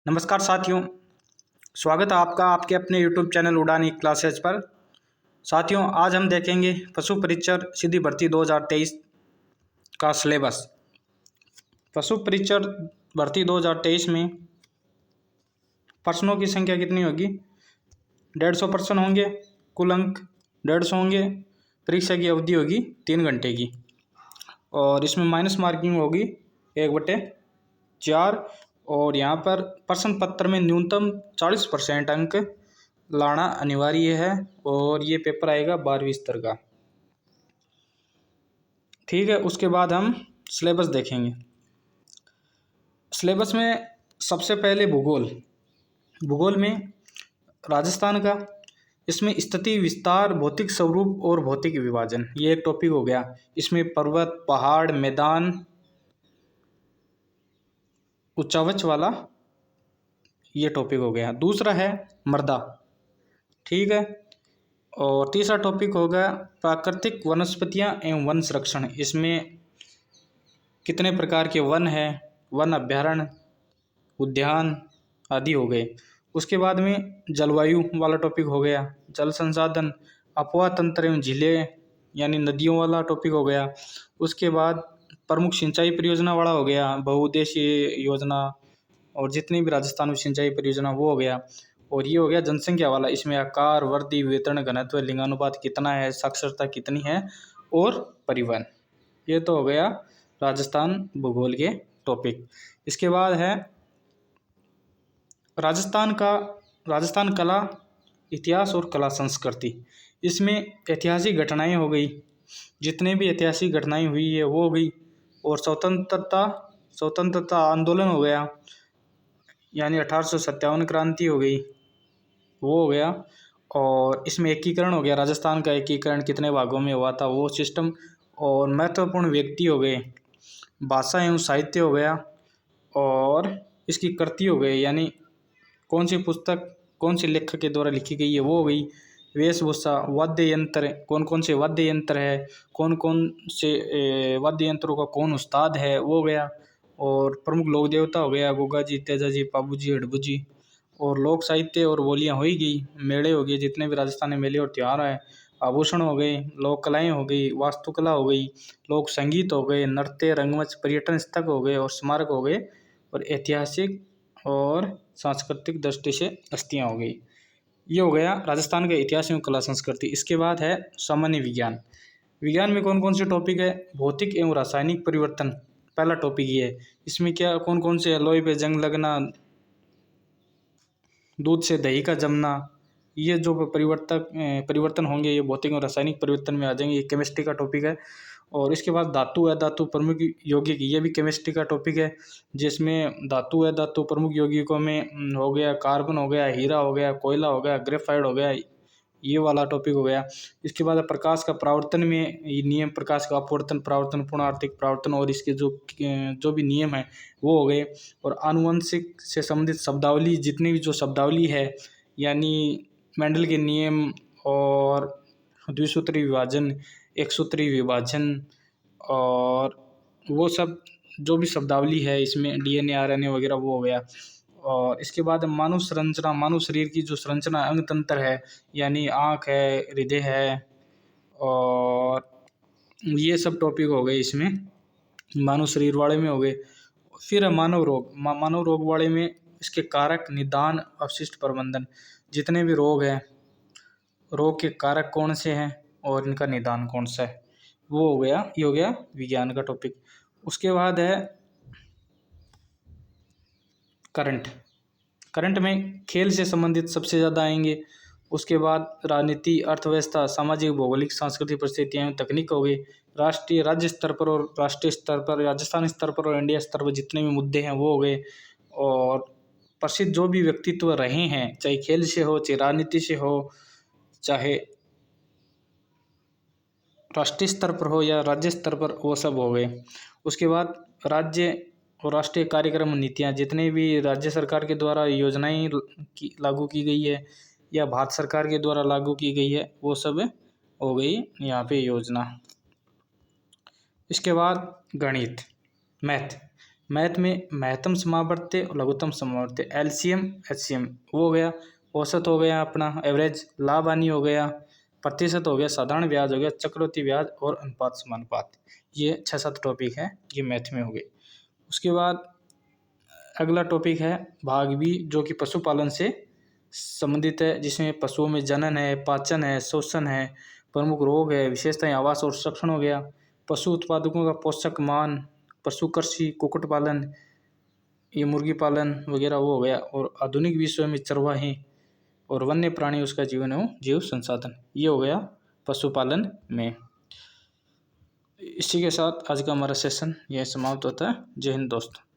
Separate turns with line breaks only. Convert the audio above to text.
नमस्कार साथियों। स्वागत है आपका आपके अपने YouTube चैनल उड़ानी क्लासेज पर। साथियों, आज हम देखेंगे पशु परीक्षण सीधी भर्ती 2023 का सिलेबस। पशु परीक्षण भर्ती 2023 में प्रश्नों की संख्या कितनी होगी? 150 प्रश्न होंगे। कुल अंक 150 होंगे। परीक्षा की अवधि होगी 3 घंटे की और इसमें माइनस मार्किंग होगी 1/4। और यहाँ पर प्रश्न पत्र में न्यूनतम 40% अंक लाना अनिवार्य है और ये पेपर आएगा 12वीं स्तर का। ठीक है, उसके बाद हम सिलेबस देखेंगे। सिलेबस में सबसे पहले भूगोल में राजस्थान का, इसमें स्थिति विस्तार, भौतिक स्वरूप और भौतिक विभाजन, ये एक टॉपिक हो गया। इसमें पर्वत, पहाड़, मैदान, उच्चावच वाला ये टॉपिक हो गया। दूसरा है मृदा। ठीक है, और तीसरा टॉपिक होगा प्राकृतिक वनस्पतियां एवं वन संरक्षण। इसमें कितने प्रकार के वन है, वन अभ्यारण्य, उद्यान आदि हो गए। उसके बाद में जलवायु वाला टॉपिक हो गया। जल संसाधन, अपवाह तंत्र एवं झीलें यानी नदियों वाला टॉपिक हो गया। उसके बाद प्रमुख सिंचाई परियोजना वाला हो गया, बहुउद्देशीय योजना और जितनी भी राजस्थान में सिंचाई परियोजना वो हो गया। और ये हो गया जनसंख्या वाला। इसमें आकार, वर्दी, वेतन, घनत्व, लिंगानुपात कितना है, साक्षरता कितनी है और परिवहन। ये तो हो गया राजस्थान भूगोल के टॉपिक। इसके बाद है राजस्थान कला, इतिहास और कला संस्कृति। इसमें ऐतिहासिक घटनाएं हो गई, जितने भी ऐतिहासिक घटनाएं हुई है वो हो गई। और स्वतंत्रता आंदोलन हो गया, यानी 1857 क्रांति हो गई, वो हो गया। और इसमें एकीकरण हो गया, राजस्थान का एकीकरण कितने भागों में हुआ था वो सिस्टम। और महत्वपूर्ण व्यक्ति हो गए, भाषा एवं साहित्य हो गया, और इसकी कृति हो गई, यानी कौन सी पुस्तक कौन से लेखक के द्वारा लिखी गई है वो हो गई। वेशभूषा, वाद्य यंत्र, कौन कौन से वाद्य यंत्र है, कौन कौन से वाद्य यंत्रों का कौन उस्ताद है वो हो गया। और प्रमुख लोक देवता हो गया, गोगा जी, तेजा जी, पाबू जी, हड़बू जी। और लोक साहित्य और बोलियाँ हो ही गई, मेले हो गए, जितने भी राजस्थान में मेले और त्यौहार हैं। आभूषण हो गए, लोक कलाएँ हो गई, वास्तुकला हो गई, लोक संगीत हो गए, नृत्य, रंगमंच, पर्यटन स्थल हो गए और स्मारक हो गए। और ऐतिहासिक और सांस्कृतिक दृष्टि से हस्तियाँ हो गई। ये हो गया राजस्थान का इतिहास एवं कला संस्कृति। इसके बाद है सामान्य विज्ञान। विज्ञान में कौन कौन से टॉपिक है? भौतिक एवं रासायनिक परिवर्तन पहला टॉपिक ये है। इसमें क्या कौन कौन से लोहे पे जंग लगना, दूध से दही का जमना, ये जो परिवर्तन होंगे ये भौतिक और रासायनिक परिवर्तन में आ जाएंगे। ये केमिस्ट्री का टॉपिक है। और इसके बाद धातु है, धातु प्रमुख यौगिक, ये भी केमिस्ट्री का टॉपिक है, जिसमें धातु है, धातु प्रमुख यौगिकों में हो गया कार्बन हो गया, हीरा हो गया, कोयला हो गया, ग्रेफाइट हो गया, ये वाला टॉपिक हो गया। इसके बाद प्रकाश का परावर्तन में ये नियम, प्रकाश का अपवर्तन, परावर्तन, पुनरावर्तिक परावर्तन और इसके जो भी नियम है वो हो गए। और आनुवंशिक से संबंधित शब्दावली, जितनी भी जो शब्दावली है, यानी मेंडल के नियम और द्विसूत्री विभाजन, एक सूत्री विभाजन और वो सब जो भी शब्दावली है इसमें डीएनए, आरएनए वगैरह वो हो गया। और इसके बाद मानव संरचना, मानव शरीर की जो संरचना अंग तंत्र है, यानी आँख है, हृदय है, और ये सब टॉपिक हो गए इसमें मानव शरीर वाले में हो गए। फिर है मानव रोग। मानव रोग वाले में इसके कारक, निदान, अवशिष्ट प्रबंधन, जितने भी रोग हैं, रोग के कारक कौन से हैं और इनका निदान कौन सा है वो हो गया। ये हो गया विज्ञान का टॉपिक। उसके बाद है करंट में खेल से संबंधित सबसे ज़्यादा आएंगे। उसके बाद राजनीति, अर्थव्यवस्था, सामाजिक, भौगोलिक, सांस्कृतिक परिस्थितियाँ एवं तकनीक हो गई। राष्ट्रीय, राज्य स्तर पर और राष्ट्रीय स्तर पर, राजस्थान स्तर पर और इंडिया स्तर पर जितने भी मुद्दे हैं वो हो गए। और प्रसिद्ध जो भी व्यक्तित्व रहे हैं, चाहे खेल से हो, चाहे राजनीति से हो, चाहे राष्ट्रीय स्तर पर हो या राज्य स्तर पर, वो सब हो गए। उसके बाद राज्य और राष्ट्रीय कार्यक्रम, नीतियाँ, जितने भी राज्य सरकार के द्वारा योजनाएं लागू की गई है या भारत सरकार के द्वारा लागू की गई है वो सब हो गई यहाँ पे योजना। इसके बाद गणित, मैथ, मैथ में महत्तम समावर्त्य और लघुत्तम समावर्त्य, एलसीएम एचसीएम वो हो गया। औसत हो गया अपना एवरेज, लाभ हानि हो गया, प्रतिशत हो गया, साधारण ब्याज हो गया, चक्रवृद्धि ब्याज और अनुपात समानुपात। ये 6-7 टॉपिक है, ये मैथ में हो गए। उसके बाद अगला टॉपिक है भाग बी, जो कि पशुपालन से संबंधित है, जिसमें पशुओं में जनन है, पाचन है, शोषण है, प्रमुख रोग है, विशेषताएं, आवास और संरक्षण हो गया, पशु उत्पादकों का पोषक मान, पशु कृषि, कुक्कुट पालन, ये मुर्गी पालन वगैरह वो हो गया। और आधुनिक विश्व में चरवाहे और वन्य प्राणी उसका जीवन एवं जीव संसाधन, ये हो गया पशुपालन में। इसी के साथ आज का हमारा सेशन यह समाप्त होता है। जय हिंद दोस्तों।